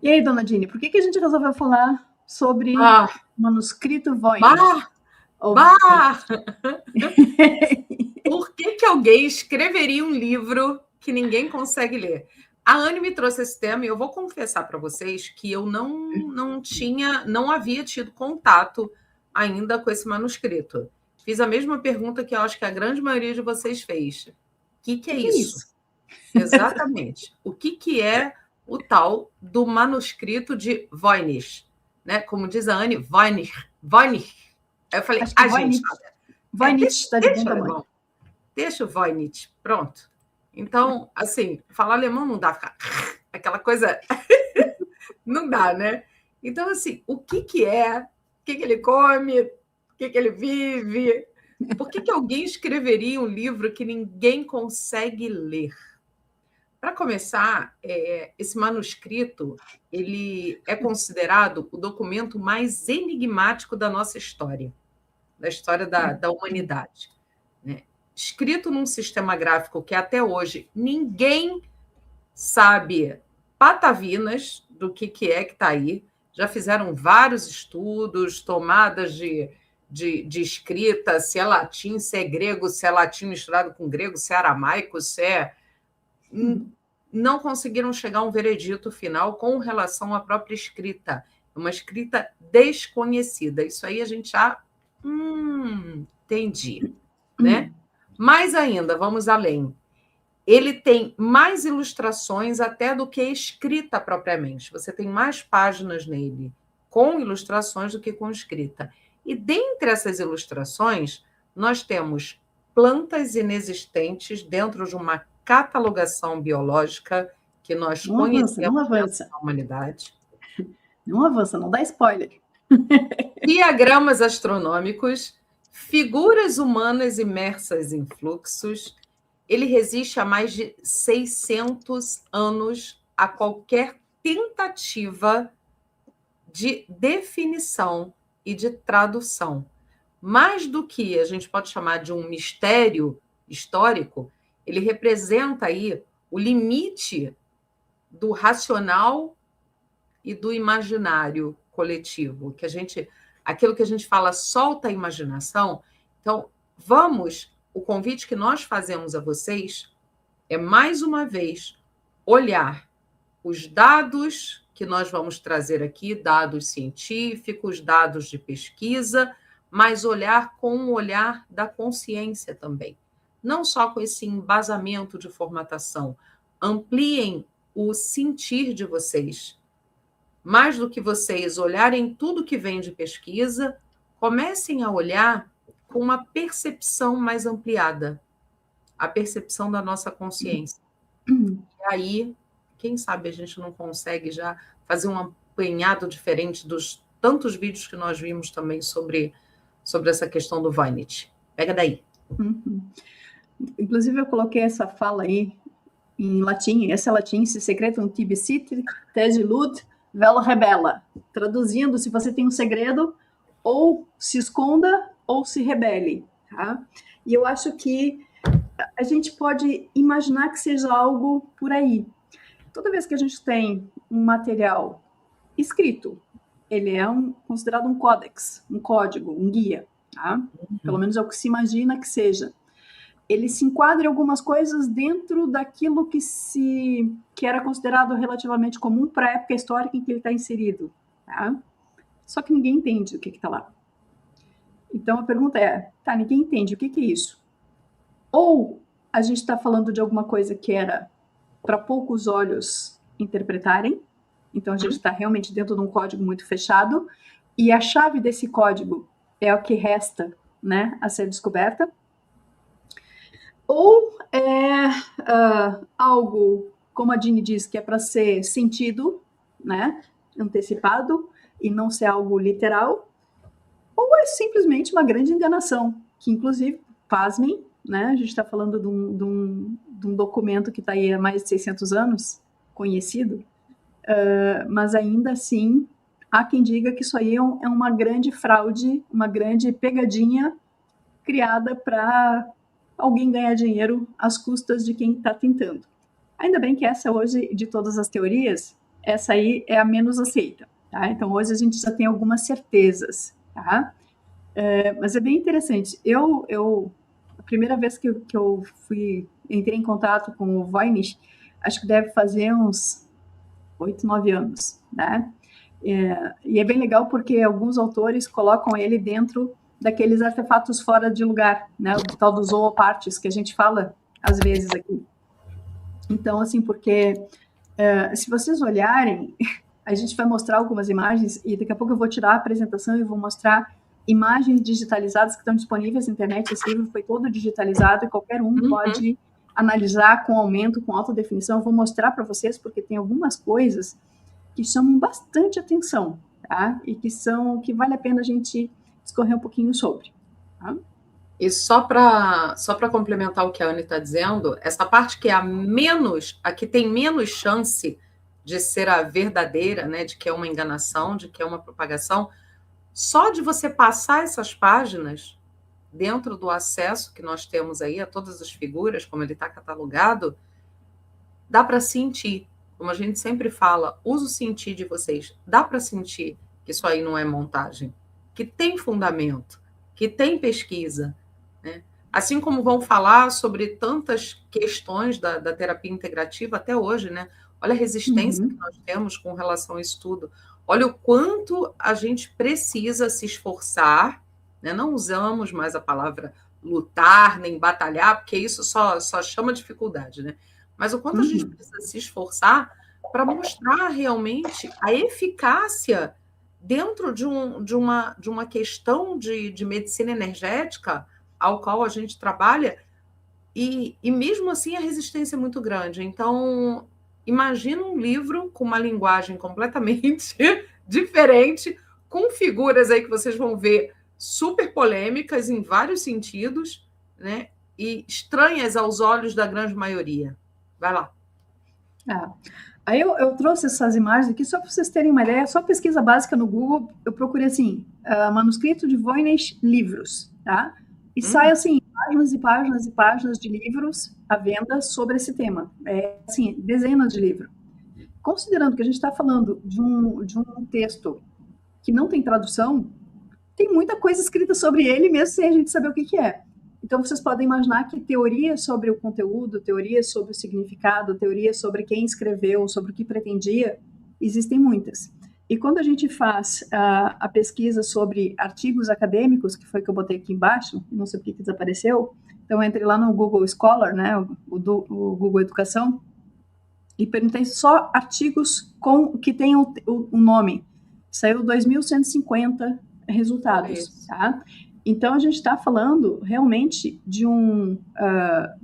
E aí, dona Dini, por que a gente resolveu falar sobre Ah, manuscrito Voynich? bah, Ou bah! Por que alguém escreveria um livro que ninguém consegue ler? A Anne me trouxe esse tema e eu vou confessar para vocês que eu não havia tido contato ainda com esse manuscrito. Fiz a mesma pergunta que eu acho que a grande maioria de vocês fez. O que é que é isso? isso? Exatamente. O que é o tal do manuscrito de Voynich? Né? Como diz a Anne, Voynich. Voynich. Aí eu falei, Acho que gente, Voynich deixa, está de bom deixa tamanho. alemão, deixa o Voynich, pronto. Então, assim, falar alemão não dá, ficar aquela coisa, não dá, né? Então, assim, o que é, o que ele come, o que ele vive, por que alguém escreveria um livro que ninguém consegue ler? Para começar, esse manuscrito ele é considerado o documento mais enigmático da nossa história, da história da humanidade. Né? Escrito num sistema gráfico que até hoje ninguém sabe patavinas do que é que está aí. Já fizeram vários estudos, tomadas de escrita, se é latim, se é grego, se é latim misturado com grego, se é aramaico, se é não conseguiram chegar a um veredito final com relação à própria escrita. Uma escrita desconhecida. Isso aí a gente já entendi, né? Mais ainda, vamos além. Ele tem mais ilustrações até do que escrita propriamente. Você tem mais páginas nele com ilustrações do que com escrita. E dentre essas ilustrações, nós temos plantas inexistentes dentro de uma catalogação biológica que nós Não avança, não conhecemos dentro avança. da humanidade. Não avança, não dá spoiler. Diagramas astronômicos, figuras humanas imersas em fluxos. Ele resiste a mais de 600 anos a qualquer tentativa de definição e de tradução. Mais do que a gente pode chamar de um mistério histórico, ele representa aí o limite do racional e do imaginário coletivo, aquilo que a gente fala, solta a imaginação. Então, o convite que nós fazemos a vocês é, mais uma vez, olhar os dados que nós vamos trazer aqui, dados científicos, dados de pesquisa, mas olhar com um olhar da consciência também. Não só com esse embasamento de formatação. Ampliem o sentir de vocês. Mais do que vocês olharem tudo que vem de pesquisa, comecem a olhar com uma percepção mais ampliada, a percepção da nossa consciência. E aí, quem sabe a gente não consegue já fazer um apanhado diferente dos tantos vídeos que nós vimos também sobre essa questão do Voynich. Pega daí. Inclusive, eu coloquei essa fala aí em latim, esse é latim, se secretum tibi sit, tesi lut, velo rebella. Traduzindo, se você tem um segredo, ou se esconda, ou se rebele. Tá? E eu acho que a gente pode imaginar que seja algo por aí. Toda vez que a gente tem um material escrito, ele é considerado um códex, um código, um guia. Tá? Pelo menos é o que se imagina que seja. Ele se enquadra em algumas coisas dentro daquilo que era considerado relativamente comum para a época histórica em que ele está inserido. Tá? Só que ninguém entende o que está lá. Então a pergunta é, ninguém entende, o que é isso? Ou a gente está falando de alguma coisa que era para poucos olhos interpretarem, então a gente está realmente dentro de um código muito fechado, e a chave desse código é o que resta, né, a ser descoberta. Ou é algo, como a Dini diz, que é para ser sentido, né, antecipado, e não ser algo literal, ou é simplesmente uma grande enganação, que inclusive, pasmem, né, a gente está falando de um documento que está aí há mais de 600 anos, conhecido, mas ainda assim, há quem diga que isso aí é uma grande fraude, uma grande pegadinha criada para alguém ganhar dinheiro às custas de quem está tentando. Ainda bem que essa hoje, de todas as teorias, essa aí é a menos aceita, tá? Então, hoje a gente já tem algumas certezas, tá? Mas é bem interessante. A primeira vez que eu entrei em contato com o Voynich, acho que deve fazer uns 8, 9 anos, né? E é bem legal porque alguns autores colocam ele dentro daqueles artefatos fora de lugar, né? O tal dos zoopartes que a gente fala às vezes aqui. Então, assim, porque se vocês olharem, a gente vai mostrar algumas imagens e daqui a pouco eu vou tirar a apresentação e vou mostrar imagens digitalizadas que estão disponíveis na internet. Esse livro foi todo digitalizado e qualquer um pode analisar com aumento, com alta definição. Eu vou mostrar para vocês porque tem algumas coisas que chamam bastante atenção, tá? E que vale a pena a gente discorrer um pouquinho sobre, tá? E só para complementar o que a Anne está dizendo, essa parte que é a que tem menos chance de ser a verdadeira, né, de que é uma enganação, de que é uma propagação, só de você passar essas páginas dentro do acesso que nós temos aí a todas as figuras, como ele está catalogado, dá para sentir, como a gente sempre fala, usa o sentir de vocês, dá para sentir que isso aí não é montagem, que tem fundamento, que tem pesquisa, né? Assim como vão falar sobre tantas questões da terapia integrativa até hoje, né? Olha a resistência que nós temos com relação a isso tudo. Olha o quanto a gente precisa se esforçar, né? Não usamos mais a palavra lutar, nem batalhar, porque isso só chama dificuldade, né? Mas o quanto a gente precisa se esforçar para mostrar realmente a eficácia dentro de uma questão de medicina energética ao qual a gente trabalha, e mesmo assim a resistência é muito grande. Então, imagina um livro com uma linguagem completamente diferente, com figuras aí que vocês vão ver super polêmicas em vários sentidos, né? E estranhas aos olhos da grande maioria. Vai lá. Aí eu trouxe essas imagens aqui só para vocês terem uma ideia, só pesquisa básica no Google, eu procurei assim, manuscrito de Voynich livros, tá? E sai assim, páginas e páginas e páginas de livros à venda sobre esse tema. Assim, dezenas de livros. Considerando que a gente está falando de um texto que não tem tradução, tem muita coisa escrita sobre ele, mesmo sem a gente saber o que é. Então, vocês podem imaginar que teorias sobre o conteúdo, teorias sobre o significado, teorias sobre quem escreveu, sobre o que pretendia, existem muitas. E quando a gente faz a pesquisa sobre artigos acadêmicos, que foi que eu botei aqui embaixo, não sei por que desapareceu, então entre lá no Google Scholar, né, o Google Educação, e perguntei só artigos que tenham o nome. Saiu 2.150 resultados, tá? Então, a gente está falando realmente de um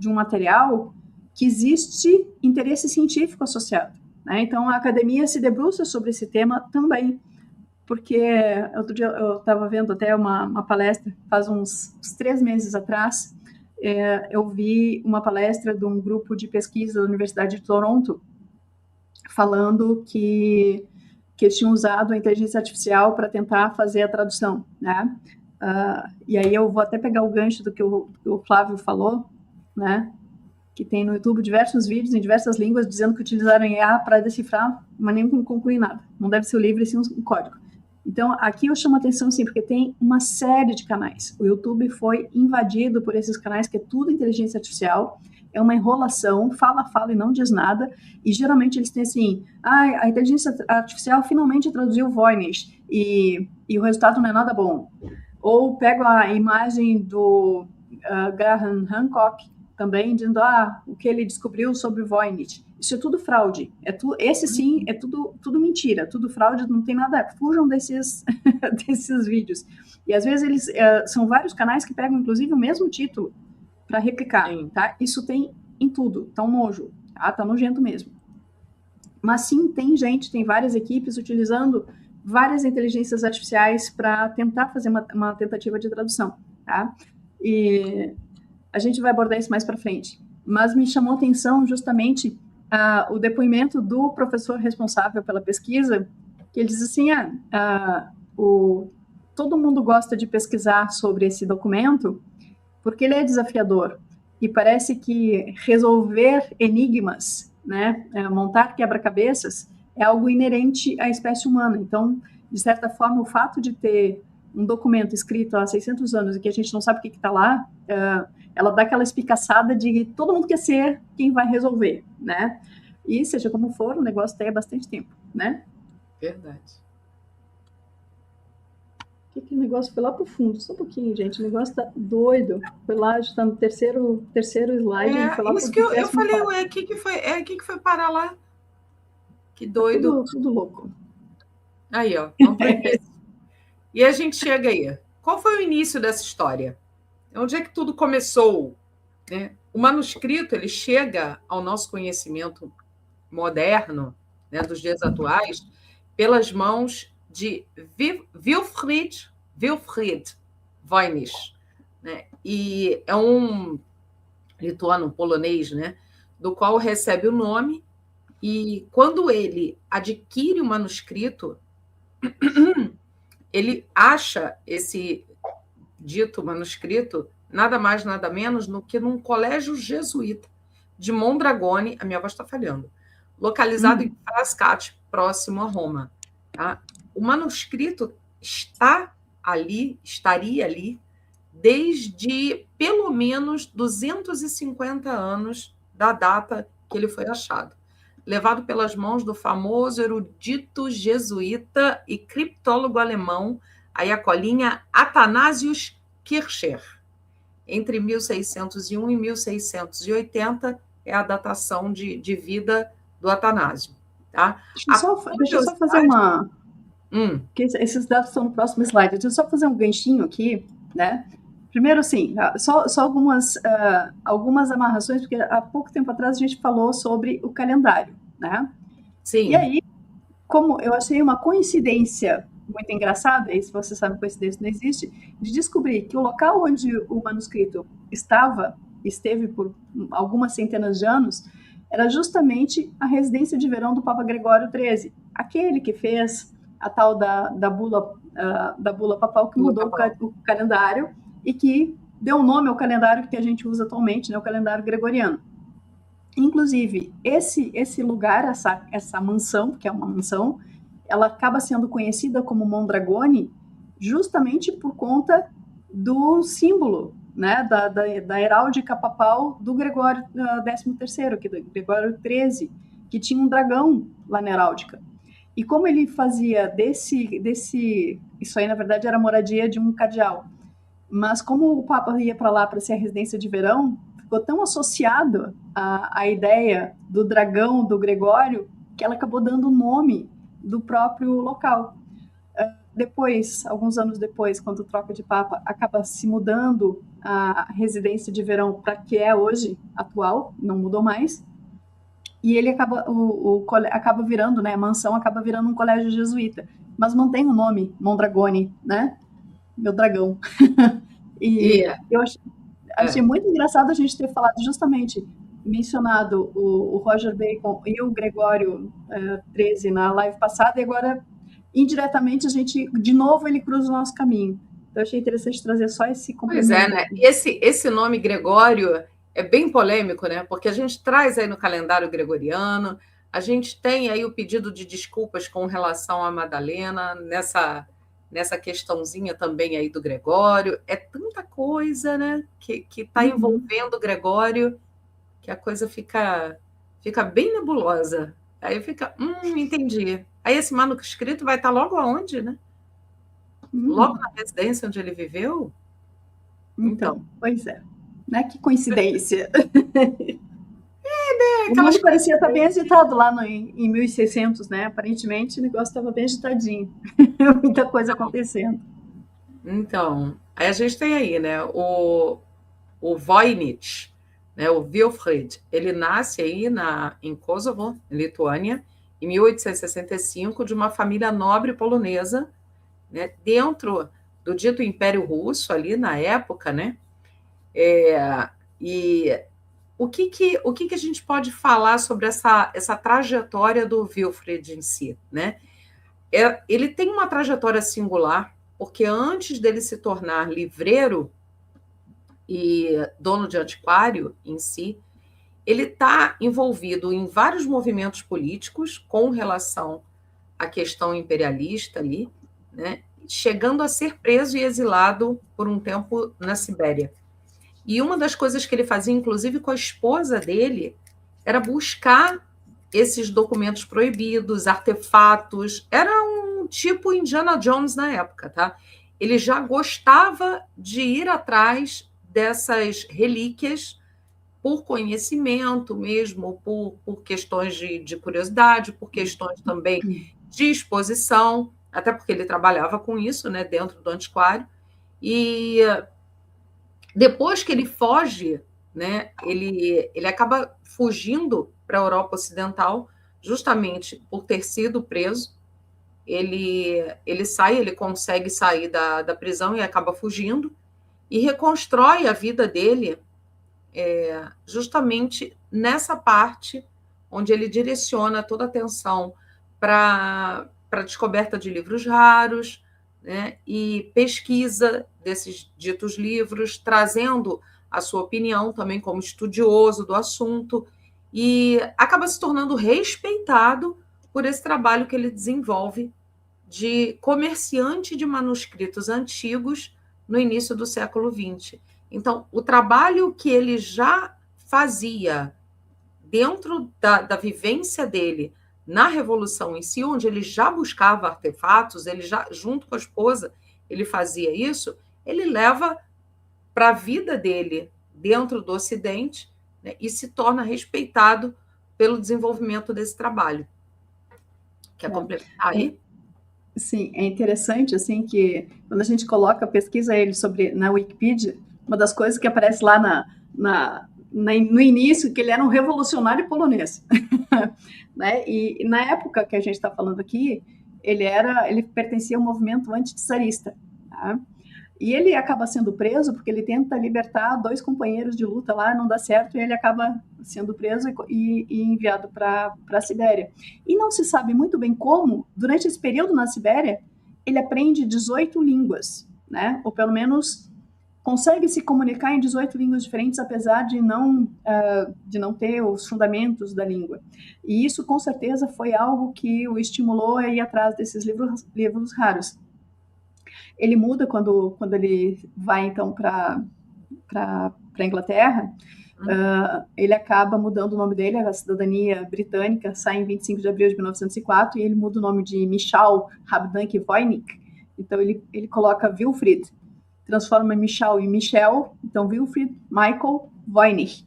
material que existe interesse científico associado, né? Então, a academia se debruça sobre esse tema também, porque outro dia eu estava vendo até uma palestra, faz uns 3 meses atrás, eu vi uma palestra de um grupo de pesquisa da Universidade de Toronto, falando que eles tinham usado a inteligência artificial para tentar fazer a tradução, né? E aí eu vou até pegar o gancho do que o Flávio falou, né? Que tem no YouTube diversos vídeos em diversas línguas dizendo que utilizaram IA para decifrar, mas nem concluir nada. Não deve ser o livro, e sim um código. Então, aqui eu chamo a atenção, sim, porque tem uma série de canais. O YouTube foi invadido por esses canais, que é tudo inteligência artificial, é uma enrolação, fala e não diz nada, e geralmente eles têm assim, a inteligência artificial finalmente traduziu Voynich, e o resultado não é nada bom. Ou pego a imagem do Graham Hancock, também, dizendo, o que ele descobriu sobre Voynich. Isso é tudo fraude. Esse sim, é tudo mentira, tudo fraude, não tem nada. Fujam desses vídeos. E às vezes eles são vários canais que pegam, inclusive, o mesmo título para replicar, tá? Isso tem em tudo, tá um nojo, tá nojento mesmo. Mas sim, tem várias equipes utilizando várias inteligências artificiais para tentar fazer uma tentativa de tradução, tá? E a gente vai abordar isso mais para frente. Mas me chamou a atenção justamente o depoimento do professor responsável pela pesquisa, que ele diz assim, todo mundo gosta de pesquisar sobre esse documento porque ele é desafiador e parece que resolver enigmas, né, montar quebra-cabeças, é algo inerente à espécie humana. Então, de certa forma, o fato de ter um documento escrito há 600 anos e que a gente não sabe o que está lá, ela dá aquela espicaçada de todo mundo quer ser quem vai resolver, né? E, seja como for, o negócio tem há bastante tempo, né? Verdade. Que negócio foi lá pro fundo, só um pouquinho, gente. O negócio tá doido. Foi lá, está no terceiro slide. Foi lá isso que eu falei, ué, o que foi parar lá? Que doido. Tudo louco. Aí, ó, vamos pro início. E a gente chega aí. Qual foi o início dessa história? Onde é que tudo começou? Né? O manuscrito ele chega ao nosso conhecimento moderno, né, dos dias atuais, pelas mãos de Wilfried Voynich, né? E é um lituano, polonês, né, do qual recebe o nome, e quando ele adquire o manuscrito, ele acha esse dito manuscrito nada mais, nada menos do que num colégio jesuíta de Mondragone, a minha voz está falhando, localizado em Frascati, próximo a Roma. Tá? O manuscrito estaria ali desde pelo menos 250 anos da data que ele foi achado, levado pelas mãos do famoso erudito jesuíta e criptólogo alemão, aí a colinha, Athanasius Kircher. Entre 1601 e 1680 é a datação de vida do Atanásio. Tá? Deixa eu só fazer uma... Esses dados estão no próximo slide. Deixa eu só fazer um ganchinho aqui, né? Primeiro, assim, só algumas amarrações, porque há pouco tempo atrás a gente falou sobre o calendário, né? Sim. E aí, como eu achei uma coincidência muito engraçada, e se você sabe, coincidência não existe, de descobrir que o local onde o manuscrito esteve por algumas centenas de anos, era justamente a residência de verão do Papa Gregório XIII, aquele que fez a tal da bula papal que mudou o calendário e que deu nome ao calendário que a gente usa atualmente, né, o calendário gregoriano. Inclusive, esse lugar, essa mansão, que é uma mansão, ela acaba sendo conhecida como Mondragone justamente por conta do símbolo, né, da heráldica papal do Gregório XIII, que do Gregório XIII, que tinha um dragão lá na heráldica. E como ele fazia isso aí, na verdade, era a moradia de um cardeal. Mas como o Papa ia para lá para ser a residência de verão, ficou tão associado à ideia do dragão do Gregório que ela acabou dando o nome do próprio local. Depois, alguns anos depois, quando troca de Papa, acaba se mudando a residência de verão para que é hoje atual, não mudou mais. E ele acaba virando, né, a mansão acaba virando um colégio jesuíta, mas mantém o nome Mondragone, né? Meu dragão. Eu achei muito engraçado a gente ter falado justamente, mencionado o Roger Bacon e o Gregório XIII na live passada, e agora, indiretamente, a gente, de novo, ele cruza o nosso caminho. Então, eu achei interessante trazer só esse complemento. Pois é, né? E esse nome Gregório é bem polêmico, né? Porque a gente traz aí no calendário gregoriano, a gente tem aí o pedido de desculpas com relação a Madalena, nessa questãozinha também aí do Gregório. É tanta coisa, né, que está envolvendo o Gregório, que a coisa fica bem nebulosa. Aí fica, entendi. Aí esse manuscrito vai estar logo aonde, né? Logo na residência onde ele viveu? Então, pois é. Né? Que coincidência. O mundo parecia estar bem agitado lá em 1600, né? Aparentemente o negócio estava bem agitadinho. Muita coisa acontecendo. Então, aí a gente tem aí, né, o Voynich, né, o Wilfried, ele nasce aí em Kosovo, Lituânia, em 1865, de uma família nobre polonesa, né, dentro do dito Império Russo, ali na época, né? E o que a gente pode falar sobre essa trajetória do Wilfried em si, né? Ele tem uma trajetória singular, porque antes dele se tornar livreiro e dono de antiquário em si, ele está envolvido em vários movimentos políticos com relação à questão imperialista ali, né? Chegando a ser preso e exilado por um tempo na Sibéria. E uma das coisas que ele fazia, inclusive com a esposa dele, era buscar esses documentos proibidos, artefatos. Era um tipo Indiana Jones na época, tá? Ele já gostava de ir atrás dessas relíquias por conhecimento mesmo, por questões de curiosidade, por questões também de exposição, até porque ele trabalhava com isso, né, dentro do antiquário. E depois que ele foge, né, ele acaba fugindo para a Europa Ocidental, justamente por ter sido preso. Ele consegue sair da prisão e acaba fugindo, e reconstrói a vida dele justamente nessa parte onde ele direciona toda a atenção para a descoberta de livros raros, né, e pesquisa desses ditos livros, trazendo a sua opinião também como estudioso do assunto, e acaba se tornando respeitado por esse trabalho que ele desenvolve de comerciante de manuscritos antigos no início do século XX. Então, o trabalho que ele já fazia dentro da vivência dele na Revolução em si, onde ele já buscava artefatos, ele já, junto com a esposa, ele fazia isso, ele leva para a vida dele dentro do Ocidente, né, e se torna respeitado pelo desenvolvimento desse trabalho. Quer complementar aí? Sim, é interessante assim que quando a gente pesquisa ele na Wikipedia, uma das coisas que aparece lá no início, que ele era um revolucionário polonês. Né? E na época que a gente está falando aqui, ele pertencia ao movimento anti-czarista. Tá? E ele acaba sendo preso porque ele tenta libertar 2 companheiros de luta lá, não dá certo, e ele acaba sendo preso e enviado para a Sibéria. E não se sabe muito bem como, durante esse período na Sibéria, ele aprende 18 línguas, né? Ou pelo menos consegue se comunicar em 18 línguas diferentes, apesar de não ter os fundamentos da língua. E isso, com certeza, foi algo que o estimulou a ir atrás desses livros raros. Ele muda quando ele vai, então, para a Inglaterra. Ele acaba mudando o nome dele, a cidadania britânica sai em 25 de abril de 1904, e ele muda o nome de Michał Habdank Voynich. Então, ele coloca Wilfried, transforma Michał em Michel, então Wilfried Michael Voynich.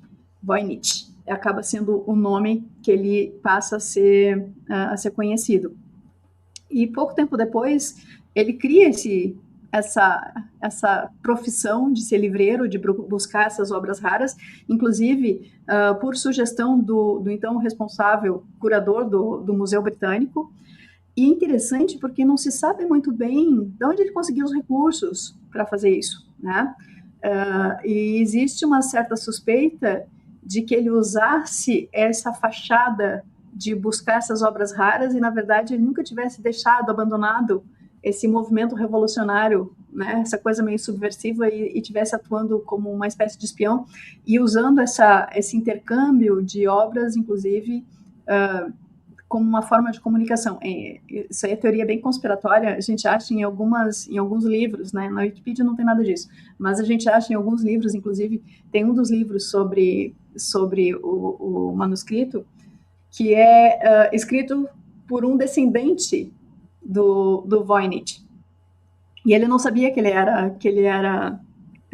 Acaba sendo o nome que ele passa a ser conhecido. E pouco tempo depois, ele cria essa profissão de ser livreiro, de buscar essas obras raras, inclusive por sugestão do então responsável curador do Museu Britânico. E é interessante porque não se sabe muito bem de onde ele conseguiu os recursos para fazer isso, né? E existe uma certa suspeita de que ele usasse essa fachada de buscar essas obras raras e, na verdade, ele nunca tivesse abandonado esse movimento revolucionário, né, essa coisa meio subversiva, e tivesse atuando como uma espécie de espião e usando esse intercâmbio de obras, inclusive, como uma forma de comunicação. Isso aí é teoria bem conspiratória, a gente acha em alguns livros, né, na Wikipedia não tem nada disso, mas a gente acha em alguns livros, inclusive, tem um dos livros sobre o manuscrito, que é escrito por um descendente do Voynich. E ele não sabia que ele era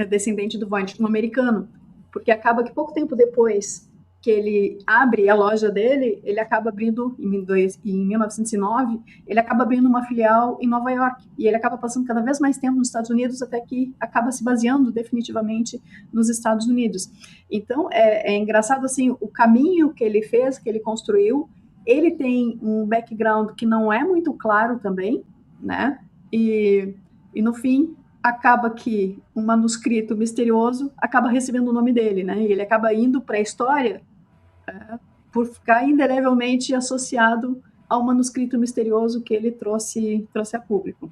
descendente do Voynich, um americano, porque acaba que pouco tempo depois que ele abre a loja dele, ele acaba abrindo, em 1909, ele acaba abrindo uma filial em Nova York, e ele acaba passando cada vez mais tempo nos Estados Unidos, até que acaba se baseando definitivamente nos Estados Unidos. Então, é engraçado, assim, o caminho que ele fez, que ele construiu. Ele tem um background que não é muito claro também, né? E no fim, acaba que um manuscrito misterioso acaba recebendo o nome dele, né? E ele acaba indo para a história por ficar indelevelmente associado ao manuscrito misterioso que ele trouxe a público.